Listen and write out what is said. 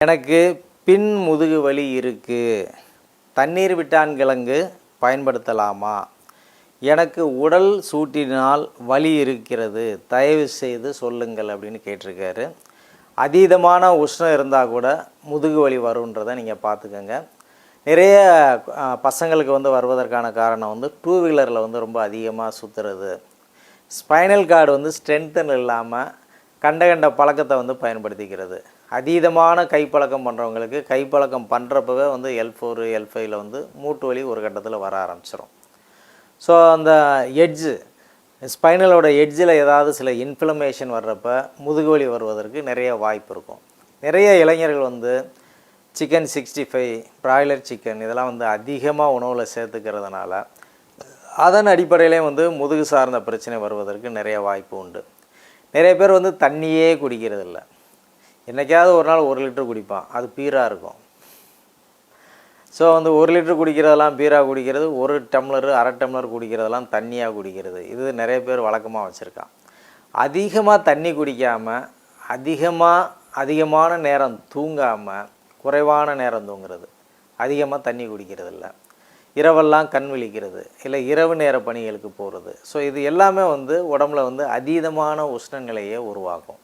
எனக்கு பின் முதுகு வலி இருக்குது, தண்ணீர் விட்டான் கிழங்கு பயன்படுத்தலாமா? எனக்கு உடல் சூட்டினால் வலி இருக்கிறது, தயவு செய்து சொல்லுங்கள் அப்படின்னு கேட்டிருக்காரு. அதீதமான உஷ்ணம் இருந்தால் கூட முதுகு வலி வருன்றதை நீங்கள் பார்த்துக்கோங்க. நிறைய பசங்களுக்கு வருவதற்கான காரணம் டூ வீலரில் ரொம்ப அதிகமாக சுற்றுறது, ஸ்பைனல் கார்டு ஸ்ட்ரென்த்தன் இல்லாமல் கண்ட பழக்கத்தை பயன்படுத்திக்கிறது. அதீதமான கைப்பழக்கம் பண்ணுறவங்களுக்கு கைப்பழக்கம் பண்ணுறப்பவே L4 L5ல் மூட்டு வலி ஒரு கட்டத்தில் வர ஆரம்பிச்சிடும். ஸோ அந்த எட்ஜு ஸ்பைனலோட எட்ஜில் ஏதாவது சில இன்ஃப்ளமேஷன் வர்றப்ப முதுகு வலி வருவதற்கு நிறைய வாய்ப்பு இருக்கும். நிறைய இளைஞர்கள் சிக்கன் 65, பிராய்லர் சிக்கன் இதெல்லாம் அதிகமாக உணவில் சேர்த்துக்கிறதுனால அதன் அடிப்படையிலே முதுகு சார்ந்த பிரச்சனை வருவதற்கு நிறைய வாய்ப்பு உண்டு. நிறைய பேர் தண்ணியே குடிக்கிறதில்ல. என்றைக்காவது ஒரு நாள் 1 லிட்டர் குடிப்பான், அது பீராக இருக்கும். ஸோ 1 லிட்டர் குடிக்கிறதெல்லாம் பீராக குடிக்கிறது, 1 டம்ளர் அரை டம்ளர் குடிக்கிறதெல்லாம் தண்ணியாக குடிக்கிறது, இது நிறைய பேர் வழக்கமாக வச்சுருக்கான். அதிகமாக தண்ணி குடிக்காமல் அதிகமான நேரம் தூங்காமல் குறைவான நேரம் தூங்குறது, அதிகமாக தண்ணி குடிக்கிறது இல்லை, இரவெல்லாம் கண் விழிக்கிறது, இல்லை இரவு நேர பணிகளுக்கு போகிறது. ஸோ இது எல்லாமே உடம்புல அதீதமான உஷ்ண நிலையை உருவாக்கும்.